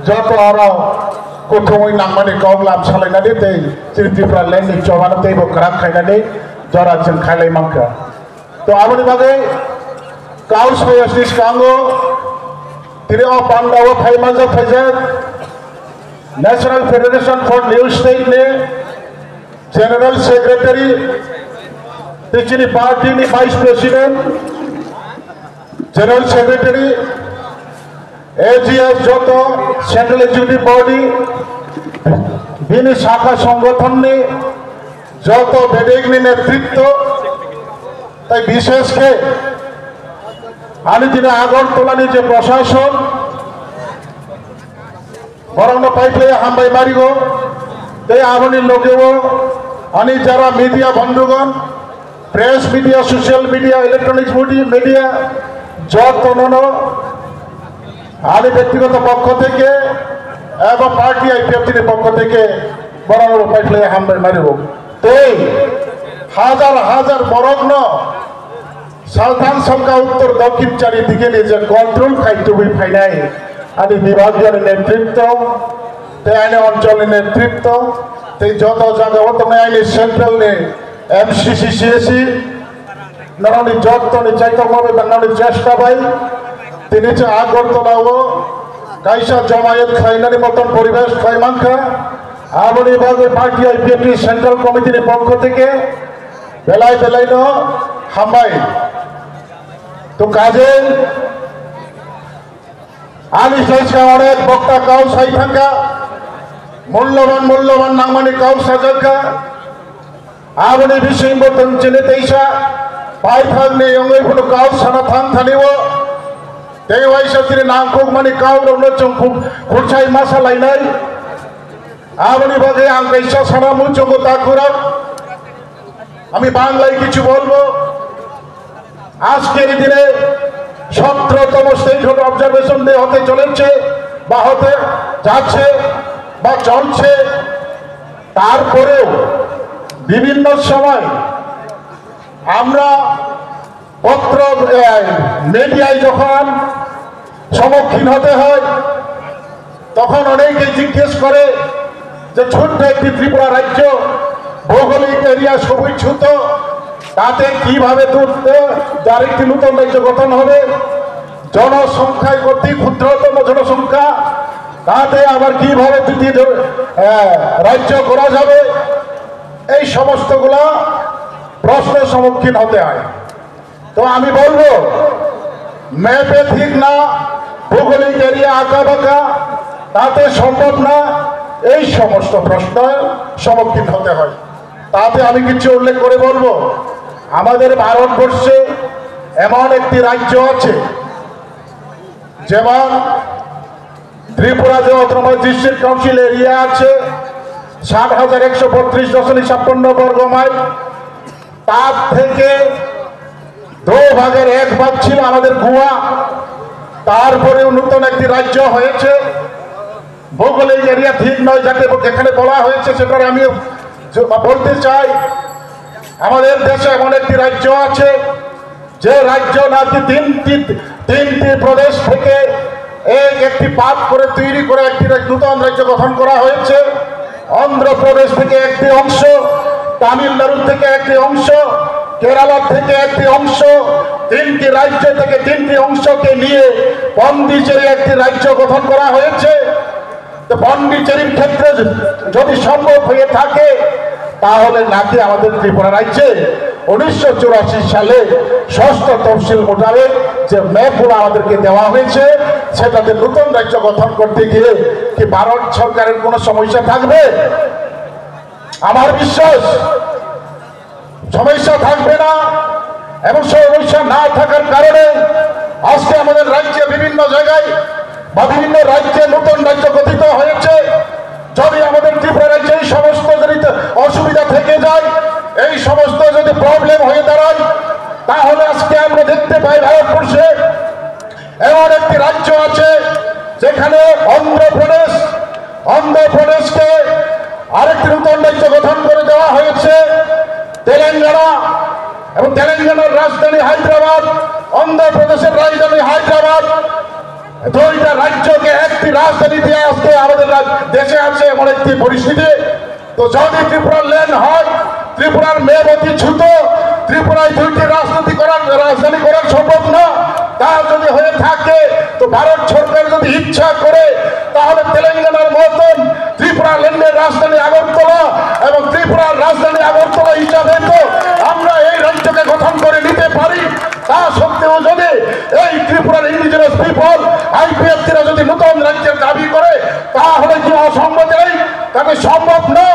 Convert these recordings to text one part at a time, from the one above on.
যত আরো কোথাও নাংমানি কমলাম সালাইनानै दै त्रिपुरा लेन्ड चबानो दै बकरा खायनानै जराजों खायलाय मांखा तो आबनि बागै काउस फयासनिस कांगो तिरे अ पांडाव फाइमानजा फाइजा national federation for new state ने जनरल सेक्रेटरी तिचिनी पार्टी नि vice president general secretary AGS যত सेंट्रल एग्जीक्यूटिव बॉडी बिनि शाखा संगठन ने যত বেদিকনি নেতৃত্ব তাই বিশেষ করে আনি দিনে আগরতলানি যে প্রশাসন বরং পাইলে হামবাই মারিগো তাই আবনি লোকেও আনি যারা মিডিয়া বন্ধুগণ press media social media electronics media যত ননো আনি ব্যক্তিগত পক্ষ থেকে এবং পার্টি আইপিএফটির পক্ষ থেকে বরং পাইলে হামবাই মারিগো তাই হাজার হাজার বরগ্ন সালতান সংখ্যা উত্তর দক্ষিণ চারিদিকে যে কন্ট্রোল খাইটুবি ফাইনাই আদি বিভাগীয় নেতৃত্ব তাই আইনে অঞ্চলের নেতৃত্ব তাই যত জায়গা তুমি আইনে সেন্ট্রাল নে এমসিসি সিএসি নানি যত নি চাইতভাবে বাংলাদেশ চেষ্টা ভাই তিনি যে আগরতলাও কাইসা জমায়েত খাইনানি মতন পরিবেশ খাইমানখা আবনি বিভাগে পার্টি আইপিএফটি সেন্ট্রাল কমিটির পক্ষ থেকে বেলায় বেলায় ন হামবাই তো কাজে আমি চাইছি অনেক বক্তা কাউ সাই থাকা মূল্যবান নাংমানি কাউ সাজাকা আবনি বিষয় মতন চিনে তেইসা পাই থাকলে অঙ্গই কোনো কাউ সানা থাং থানিব এই ওয়াইসা তিনি নাংকুক মানে কাউ রংনো চং খুরছাই মাসা লাইনাই আবনি বাগে আং কাইসা সানা মুচঙ্গ তাকুরা আমি বাংলায় কিছু বলবো আজকের দিনে 17তম স্টেটহুড অবজারভেশন ডে হতে চলেছে বা হতে যাচ্ছে বা চলছে তারপরেও বিভিন্ন সময় আমরা পত্র মিডিয়ায় যখন সম্মুখীন হতে হয় তখন অনেকে জিজ্ঞেস করে যে ছোট্ট একটি ত্রিপুরা রাজ্য ভৌগোলিক এরিয়া সুবিচ্ছুত তাতে কিভাবে যার একটি নতুন রাজ্য গঠন হবে জনসংখ্যায় অতি ক্ষুদ্রতম জনসংখ্যা তাতে আবার কিভাবে দ্বিতীয় রাজ্য করা যাবে এই সমস্তগুলা প্রশ্নের সম্মুখীন হতে হয় তো আমি বলবো ম্যাপে ঠিক না ভৌগোলিক এরিয়া আঁকা বাঁকা তাতে সম্ভব না এই সমস্ত প্রশ্নের সম্মুখীন হতে হয় তাতে আমি কিছু উল্লেখ করে বলবো আমাদের ভারতবর্ষে এমন একটি রাজ্য আছে যেমন ত্রিপুরা যে অটোনমাস ডিস্ট্রিক্ট কাউন্সিল এরিয়া আছে ৭,১৩২.৫৬ বর্গ মাইল তার থেকে ২ ভাগের ১ ভাগ ছিল আমাদের গোয়া তারপরেও নতুন একটি রাজ্য হয়েছে ভৌগোলিক এরিয়া ঠিক নয় যাকে এখানে বলা হয়েছে সেটা আমি বলতে চাই আমাদের দেশে এমন একটি রাজ্য আছে যে রাজ্য নাকি তিনটি প্রদেশ থেকে একটি পাত করে তৈরি করে একটি নতুন রাজ্য গঠন করা হয়েছে অন্ধ্রপ্রদেশ থেকে একটি অংশ তামিলনাড়ু থেকে একটি অংশ কেরালা থেকে একটি অংশ, 3টি রাজ্য থেকে 3টি অংশকে নিয়ে পন্ডিচেরি একটি রাজ্য গঠন করা হয়েছে। তো পন্ডিচেরির ক্ষেত্রে যদি সম্ভব হয়ে থাকে তাহলে নাকি আমাদের ত্রিপুরা রাজ্যে 1984 সালে 6ষ্ঠ তফসিল মোতাবেক যে ম্যাপগুলো আমাদেরকে দেওয়া হয়েছে সেটাতে নতুন রাজ্য গঠন করতে গিয়ে কি ভারত সরকারের কোনো সমস্যা থাকবে? আমার বিশ্বাস সমস্যা থাকবে না। এবং সমস্যা না থাকার কারণে আজকে আমাদের রাজ্যে বিভিন্ন জায়গায় বা বিভিন্ন রাজ্যে নতুন রাজ্য গঠিত হয়েছে। যদি আমাদের ত্রিপুরা রাজ্যে এই সমস্ত যদি অসুবিধা থেকে যায়, এই সমস্ত যদি প্রবলেম হয়ে দাঁড়ায়, তাহলে আজকে আমরা দেখতে পাই ভারতবর্ষে এমন একটি রাজ্য আছে যেখানে অন্ধ্রপ্রদেশকে আরেকটি নতুন রাজ্য গঠন করে দেওয়া হয়েছে। তেলেঙ্গানা এবং তেলেঙ্গানার রাজধানী হায়দ্রাবাদ, অন্ধ্রপ্রদেশের রাজধানী হায়দ্রাবাদ, দুইটা রাজ্যকে একটি রাজধানী দিয়ে আজকে আমাদের দেশে আছে এমন একটি পরিস্থিতি। তো যদি ত্রিপুরার ল্যান্ড হয়, ত্রিপুরার মেয়বতী ছুত, ত্রিপুরায় 2টি রাজধানী করা সম্ভব না। তা যদি হয়ে থাকে তো ভারত সরকার যদি ইচ্ছা করে তাহলে তেলেঙ্গানার মতন ত্রিপুরা ল্যান্ডের রাজধানী আগরতলা এবং ত্রিপুরার রাজধানী আগরতলা হিসাবে তো আমরা এই রাজ্যকে গঠন করে নিতে পারি। তা সত্ত্বেও যদি এই ত্রিপুরার ইন্ডিজিনাস পিপল আইপিএফটিরা যদি নতুন রাজ্যের দাবি করে তাহলে কি অসম্মতি? তাকে সম্ভব না।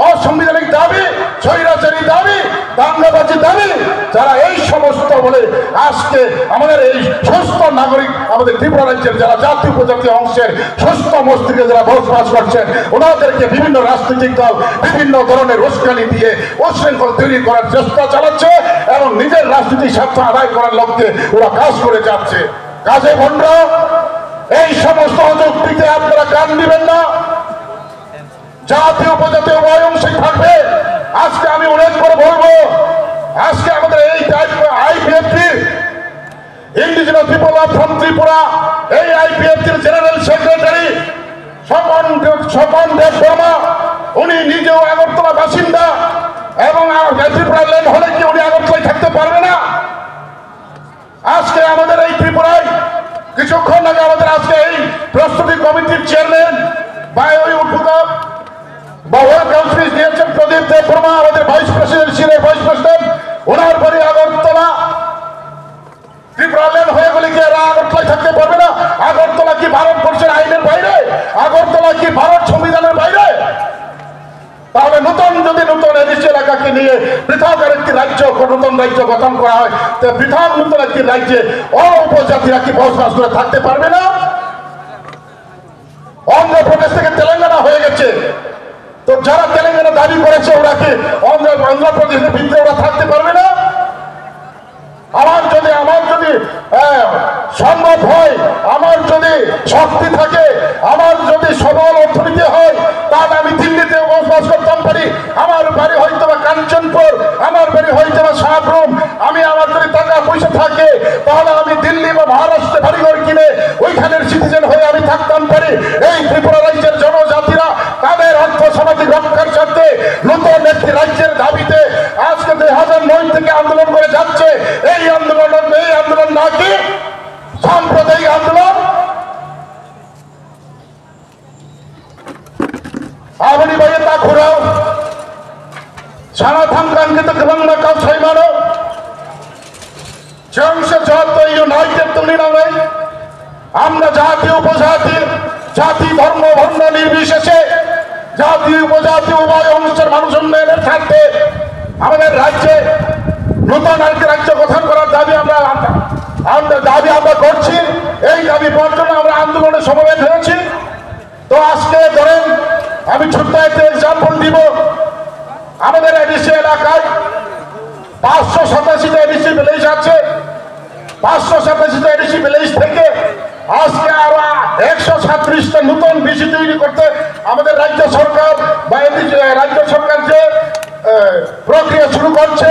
অসাংবিধানিক দাবি, স্বৈরাচারী দাবি, দাঙ্গাবাজি দাবি, যারা এই সমস্ত বলে আজকে আমাদের এই সুস্থ নাগরিক আমাদের ত্রিপুরা রাজ্যের যারা জাতি উপজাতি অংশের সুস্থ মস্তিষ্কে যারা বসবাস করছেন ওনাদেরকে বিভিন্ন রাজনৈতিক দল বিভিন্ন ধরনের উস্কানি দিয়ে উশৃঙ্খল তৈরি করার চেষ্টা চালাচ্ছে এবং নিজের রাজনীতি স্বার্থ আদায় করার লক্ষ্যে ওরা কাজ করে যাচ্ছে। কাজে বন্ধুরা, এই সমস্ত অযুক্তিতে আপনারা কান দিবেন না। জাতীয় উপজাতি উভয় অংশেই থাকবে। আজকে আমি উল্লেখ করে বলবো, আজকে আমাদের এই IPFT indigenous people of from Tripura, এই আইপিএফটির জেনারেল সেক্রেটারি স্বপন দেব বর্মা, উনি নিজেও আগরতলা বাসিন্দা এবং ত্রিপুরা ল্যান্ড হলে কি উনি আগরতলায় থাকতে পারবে না? আজকে আমাদের এই ত্রিপুরায় কিছুক্ষণ আগে আমাদের আজকে এই প্রস্তুতি কমিটির চেয়ারম্যান বা ওই উদ্বোধক বা ওয়ার্ড কাউন্সিল দিয়েছেন প্রদীপ দেব বর্মা, আমাদের ভাইস প্রেসিডেন্ট ছিলেন, ভাইস প্রেসিডেন্ট, ওনার বাড়ি আগরতলা। ত্রিপুরা ল্যান্ড হয়ে গেলে কি এরা আগরতলায় থাকতে পারবে না? আগরতলা কি ভারতবর্ষের আইনের বাইরে? আগরতলা কি ভারত সংবিধানের বাইরে? তাহলে নতুন এডিসি এলাকাকে নিয়ে পৃথক আরেকটি রাজ্য নতুন রাজ্য গঠন করা হয়, পৃথক নতুন একটি রাজ্যে উপজাতিরা কি বসবাস করে থাকতে পারবে না? অন্ধ্রপ্রদেশ থেকে তেলেঙ্গানা হয়ে গেছে, তো যারা তেলেঙ্গানা দাবি করেছে ওরা কি অন্ধ্রপ্রদেশের ভিতরে ওরা থাকতে পারবে না? আমার যদি সম্ভব হয়, আমার যদি শক্তি থাকে, আমার যদি সবল অর্থনীতি হয়, তাহলে আমি দিল্লিতে বসবাস করতাম পারি। আমার বাড়ি হয়তো বা কাঞ্চনপুর, আমার বাড়ি হয়তো বা সাবরুম, আমার যদি টাকা পয়সা থাকে তাহলে আমি দিল্লি বা মহারাষ্ট্রে বাড়িঘর কিনে ওইখানের সিটিজেন হয়ে আমি থাকতাম পারি। এই ত্রিপুরা রাজ্যের জনজাতিরা তাদের অর্থ সামাজিক রক্ষার স্বার্থে নতুন একটি রাজ্যের দাবিতে আজকে 2009 থেকে আন্দোলন করে যাচ্ছে। এই আন্দোলন নাকি সাম্প্রদায়িক আন্দোলন। আপনি বাইরে তা ঘুরাও সারা থামকানকে তো বাংলা কাউ ছয় মানো ইউনাইটেড তৈরি নামে আমরা জাতি উপজাতি, জাতি ধর্ম বর্ণ নির্বিশেষে জাতি উপজাতি উভয় অংশের মানুষ উন্নয়নের স্বার্থে আমাদের রাজ্যে নতুন আরেকটি রাজ্য গঠন করার দাবি আমরা করছি। এই দাবি পাওয়ার জন্য আমরা আন্দোলনে সমবেত হয়েছি। তো আজকে ধরেন আমি ছোট্ট একটা এক্সাম্পল দিব। আমাদের এডিসি এলাকায় 587টা এডিসি ভিলেজ আছে। 587টা এডিসি ভিলেজ থেকে আজকে আরো 137টা নতুন বিসি তৈরি করতে আমাদের রাজ্য সরকার বা রাজ্য সরকার যে প্রক্রিয়া শুরু করছে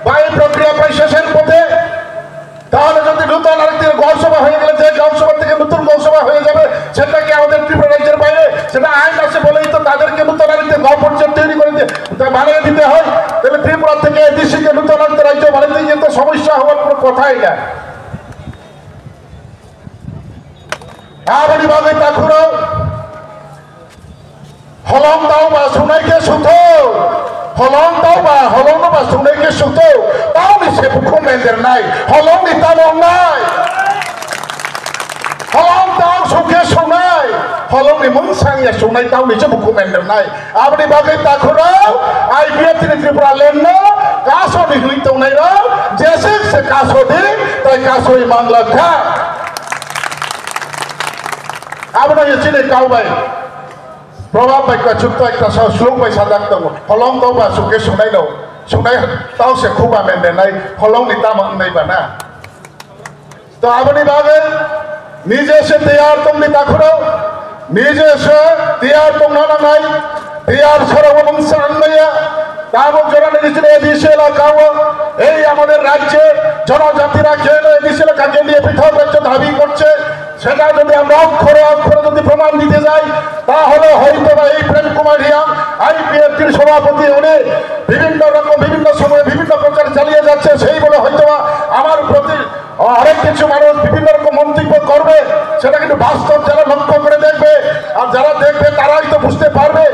বা এই প্রক্রিয়া প্রায় শেষের পথে। তাহলে যদি নতুন আরেকটি গৌসভা হয়ে গেলে যে গৌসভা থেকে নতুন গৌসভা হয়ে যাবে সেটা কি আমাদের ত্রিপুরা রাজ্যের বাইরে? সেটা আইন আছে বলেই তো তাদেরকে নতুন আরেকটি যদি গভর্নমেন্ট তৈরি করে বানিয়ে দিতে হয়, তাহলে ত্রিপুরা থেকে এডিসিকে নতুন একটা রাজ্য বানাতে গিয়ে তো সমস্যা হওয়ার কোনো কথাই না। আবারই বাগে তাকুরো হলং দাও বা সুনাইকে সুতো হলং দাও বা হলং বা সুনাইকে সুতো তাও নি সে বুকুম মেন্দের নাই হলং নি তাও নাই হলং দাও সুখে সুনাই হলং নি মনসাংয়া সুনাই তাও নি সে বুকুম মেন্দের নাই আবারই বাগে তাকুরো আইপিএফ ত্রিপুরা লেন কাসো নি হুই তো নাই রা জেসে সে কাসো দি তাই কাসোই মাংলা খা আমরা এসেছি কাউবাই প্রভাব বাক্য যুক্ত একটা শ্লোক পয়সা ডাকতাম হলং দাও বা সুখে শুনাই দাও শুনাই তাও সে খুব আমেন্ডে নাই হলং নিতা নাইবা না তো আপনি ভাবে নিজে এসে তৈয়ার তুমি তাকুরো নিজে এসে তৈয়ার তোমরা নাই তৈয়ার সর্ববংশ আন্নাইয়া তারপর যারা নিজের এদেশে এলাকাও এই আমাদের রাজ্যে জনজাতিরা খেলে এদেশে এলাকাকে নিয়ে পৃথক রাজ্য দাবি করছে সেটা যদি আমরা অক্ষরে অক্ষরে যদি প্রমাণ দিতে যাই তাহলে হয়তো বা এই প্রেম কুমার রিয়াং আইপিএফটির সভাপতি উনি বিভিন্ন রকম বিভিন্ন সময়ে বিভিন্ন প্রচার চালিয়ে যাচ্ছে সেই বলে হয়তো বা আমার প্রতি অনেক কিছু মানুষ বিভিন্ন রকম মন্তব্য করবে সেটা কিন্তু বাস্তব যারা লক্ষ্য করে দেখবে আর যারা দেখবে তারাই তো বুঝতে পারবে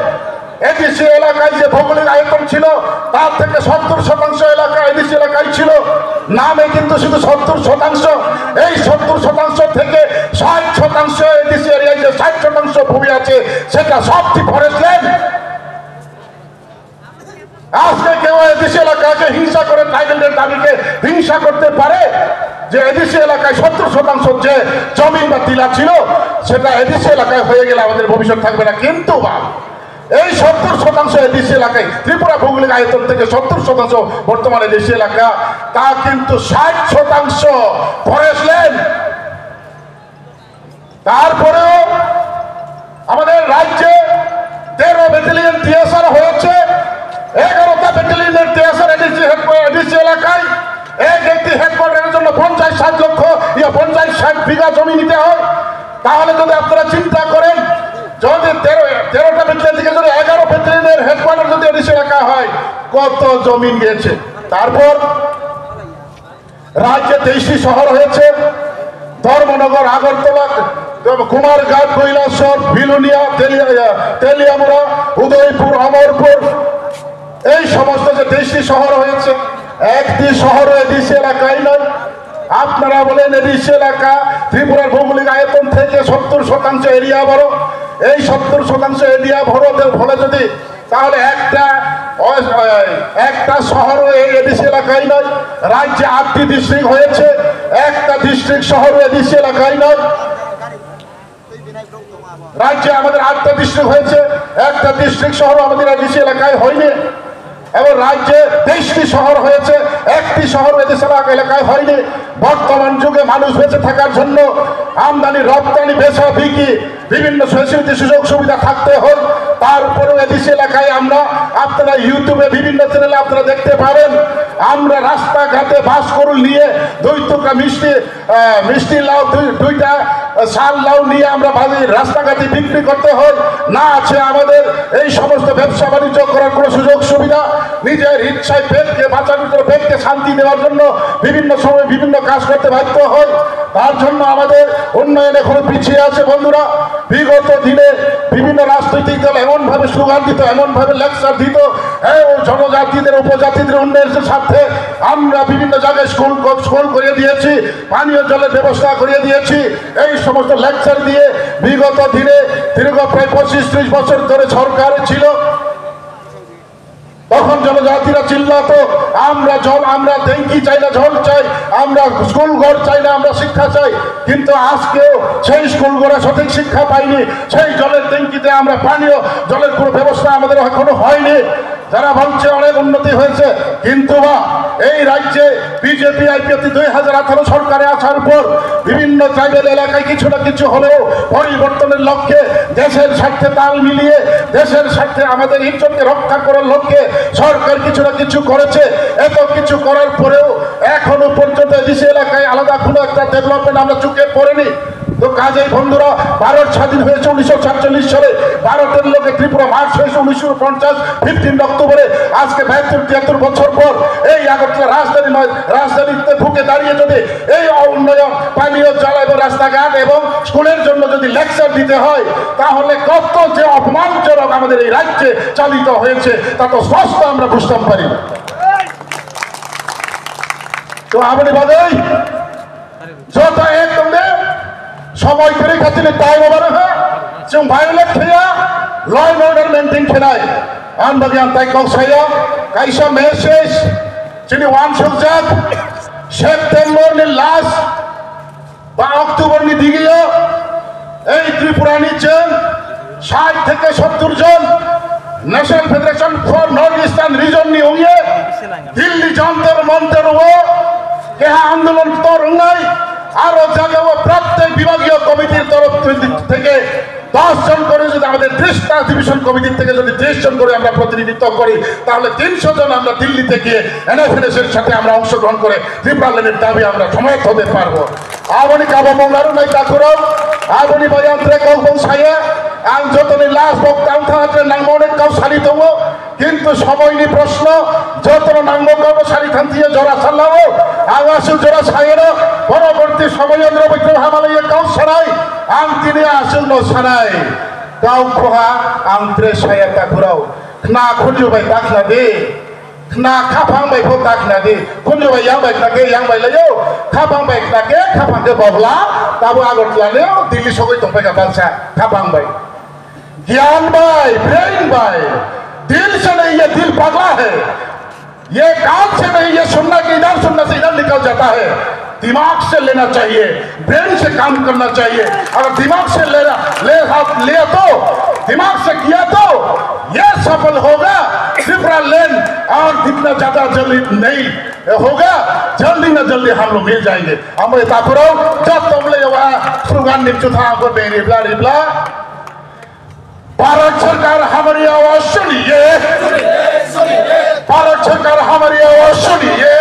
এদেশি এলাকায় যে ভৌগোলিক আয়তন ছিল তার থেকে 70% এলাকা এদেশি এলাকায় ছিল নামে কিন্তু শুধু 70%। এই 70% থেকে 60% এদেশি এরিয়ায় যে 60% ভূমি আছে সেটা সবটি ফরেস্ট ল্যান্ড। আজকে কেউ এদেশি এলাকাকে হিংসা করে ট্রাইবেলদের দাবিকে হিংসা করতে পারে যে এদেশি এলাকায় 70% যে জমি বা টিলা ছিল সেটা এদেশি এলাকায় হয়ে গেলে আমাদের ভবিষ্যৎ থাকবে না। কিন্তু বা এই 70% এদেশি এলাকায় ত্রিপুরা ভৌগোলিক আয়তন থেকে 70% বর্তমানে দেশি এলাকা তা কিন্তু 60% ফরেস্ট ল্যান্ড। তারপরেও আমাদের রাজ্যে 13 ব্যাটালিয়ন টিএসআর হয়েছে, 11টা ব্যাটালিয়নের টিএসআর এডিসি এলাকায় একটি হেডকোয়ার্টারের জন্য 50-60 লক্ষ 50-60 বিঘা জমি নিতে হয়। তাহলে যদি আপনারা চিন্তা করেন যদি 13টা ব্যাটালিয়ন থেকে যদি 11 ব্যাটালিয়নের হেডকোয়ার্টার যদি এডিসি এলাকা হয় কত জমি গিয়েছে। তারপর রাজ্যে 23টি শহর হয়েছে, ধর্মনগর, আগরতলা, কুমারঘাট, কৈলাসহর, বিলুনিয়া, তেলিয়ামুড়া, উদয়পুর, অমরপুর, এই সমস্ত যে 23টি শহর হয়েছে একটি শহর এডিসি এলাকায় নয়। আপনারা বলেন এডিসি এলাকা ত্রিপুরার ভৌগোলিক আয়তন থেকে 70% এরিয়া বড়। এই 70% এরিয়া বড় ফলে যদি তাহলে একটা শহর এই এডিসি এলাকায় নয়। রাজ্যে 8টি ডিস্ট্রিক্ট হয়েছে, একটা ডিস্ট্রিক্ট শহর এডিসি এলাকায় নয়। রাজ্যে আমাদের 8টা ডিস্ট্রিক্ট হয়েছে, একটা ডিস্ট্রিক্ট শহর আমাদের এডিসি এলাকায় হয়নি। এবং রাজ্যে 23টি শহর হয়েছে, একটি শহর এদেশে এলাকায় হয়নি। বর্তমান যুগে মানুষ বেঁচে থাকার জন্য আমদানি রপ্তানি বেচা বিক্রি বিভিন্ন ফ্যাসিলিটি সুযোগ সুবিধা থাকতে হয়। তারপরেও এদেশি এলাকায় আমরা আপনারা ইউটিউবে বিভিন্ন চ্যানেলে আপনারা দেখতে পাবেন আমরা রাস্তাঘাটে বাস করুল নিয়ে 2 টুকরা মিষ্টি লাউ 2টা শাল লাউ নিয়ে আমরা রাস্তাঘাটে বিক্রি করতে হয়। না আছে আমাদের এই সমস্ত ব্যবসা বাণিজ্য করার কোনো সুযোগ সুবিধা। নিজের ইচ্ছায় পেটকে বাঁচানোর জন্য পেটকে শান্তি দেওয়ার জন্য বিভিন্ন সময় বিভিন্ন কাজ করতে বাধ্য হয়। তার জন্য আমাদের উন্নয়ন এখনো পিছিয়ে আছে। বন্ধুরা, বিগত দিনে বিভিন্ন রাজনৈতিক দল এমনভাবে স্লোগান দিত, এমনভাবে লেকচার দিত, জনজাতিদের উপজাতিদের উন্নয়নের স্বার্থে আমরা বিভিন্ন জায়গায় স্কুল করিয়ে দিয়েছি, পানীয় জলের ব্যবস্থা করিয়ে দিয়েছি। এই সমস্ত লেকচার দিয়ে বিগত দিনে দীর্ঘ প্রায় 25-30 বছর ধরে সরকার ছিল। তখন জনজাতিরা চিল্লাতো আমরা জল, আমরা ট্যাঙ্কি চাই না, জল চাই, আমরা স্কুল ঘর চাই না, আমরা শিক্ষা চাই। কিন্তু আজকেও সেই স্কুল ঘরে সঠিক শিক্ষা পাইনি, সেই জলের ট্যাঙ্কিতে আমরা পানীয় জলের কোনো ব্যবস্থা আমাদের এখনো হয়নি। যারা বলছে অনেক উন্নতি হয়েছে, কিন্তু এই রাজ্যে বিজেপি আইপিএফ 2018 সরকারে আসার পর বিভিন্ন ট্রাইবেল এলাকায় কিছু না কিছু হলেও পরিবর্তনের লক্ষ্যে দেশের স্বার্থে তাল মিলিয়ে দেশের স্বার্থে আমাদের ইজ্জতকে রক্ষা করার লক্ষ্যে সরকার কিছু না কিছু করেছে। এত কিছু করার পরেও এখনো পর্যন্ত এদেশি এলাকায় আলাদা কোনো একটা ডেভেলপমেন্ট আমরা চোখে পড়েনি। তো কাজেই বন্ধুরা ভারত স্বাধীন হয়েছে 1947 সালে, ভারতের লোকে ত্রিপুরা মার্চ হয়েছে 1950 15 অক্টোবরে। আজকে 72-73 বছর পর এই আগরতলা রাজধানীতে ঢুকে দাঁড়িয়ে যদি এই উন্নয়ন, পানীয় জল এবং রাস্তাঘাট এবং স্কুলের জন্য যদি লেকচার দিতে হয়, তাহলে কত যে অপমানজনক আমাদের এই রাজ্যে চালিত হয়েছে তা তো স্পষ্ট আমরা বুঝতে পারি। তো আপনি বাদেই যত একদম সময় করে খাচ্ছিল তাই বাবার जों violate खाया law and order maintain खानाय आं बागियान ताइ कौसाया काइसा message जोंनि वान सौजाक सेप्टेम्बरनि लास्ट बा अक्ट'बरनि दिगियाव এই ত্রিপুরাनि जों 60 থেকে 70 জন national federation for north eastern রিজনनि उंगे दिल्ली जंतर मंतर वो কেহা আন্দোলন তরঙ্গাই আরো জায়গায় প্রত্যেক বিভাগীয় কমিটির তরফ থেকে 10 জন করে যদি আমাদের 30টা ডিভিশন কমিটির থেকে যদি 30 জন করে আমরা প্রতিনিধিত্ব করি, তাহলে 300 জন আমরা দিল্লিতে গিয়ে এনএফএস এর সাথে আমরা অংশগ্রহণ করে ত্রিপুরা ল্যান্ডের দাবি আমরা সমর্থ হতে পারবো। আবনি কাবা মঙ্গারু নাই তাকুরো আবনি বায়ান্ত্রে কৌবং সায়ে আং যতনি লাস্ট বক্তাং থাকলে নাংমনে কাউ সারি দङ কিন্তু সময়নি প্রশ্ন যতন নাংমো কাউ সারি থান্তিয়ে জরা সালাও আং আসু জরা সায়ের পরবর্তী সময়েন্দ্র বিক্রম হামালয়ে কাউ সারাই आं दिनै आसुल न सानाय गाव खहा आं त्रे साया ताकुराव ना खुजुबाय ताखना दे ना खाफांबाय खौ ताखना दे खुजुबाय यांबाय ताके यांबाय लायो खाफांबाय ताके खाफांके बबला ताबो आगरतलाने दिल्ली सगै दंबाय का बालसा खाफांबाय ज्ञान बाय ब्रेन बाय दिल से नहीं, ये दिल पगला है, ये कान से नहीं, ये सुनना कि इधर सुनने से इधर निकल जाता है। दिमाग से लेना चाहिए, ब्रेन से काम करना चाहिए। अगर दिमाग से ले तो दिमाग से किया तो ये सफल होगा त्रिपुरा लैंड, और जितना ज्यादा जल्दी नहीं होगा जल्दी न जल्दी हम लोग मिल जाएंगे। हम ताकुरो जब तुमले वहाँ स्लोगान निचुथा को बेरिबला रिबला भारत सरकार हमारी आवाज सुनिए, भारत सरकार हमारी आवाज सुनिए,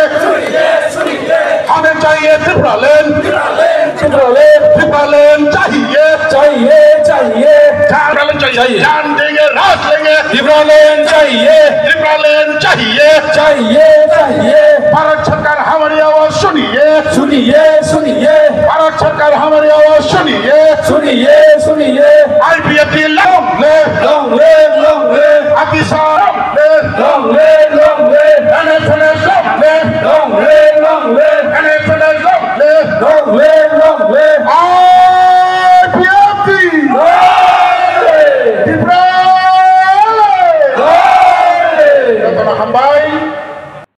हमें चाहिए त्रिपुरा लैंड, त्रिपुरा लैंड चाहिए, चाहिए चाहिए चाहिए, जान देंगे राज लेंगे, त्रिपुरा लैंड चाहिए, त्रिपुरा लैंड चाहिए, चाहिए चाहिए। भारत सरकार हमारी आवाज सुनिए, सुनिए सुनिए, भारत सरकार हमारी आवाज सुनिए, सुनिए सुनिए। IPFT long live, long live, long live, किसान long live, long live, NFS long live, long live, long live, NFS long live, long live, long live. IPFT Tripura land, हम्बाई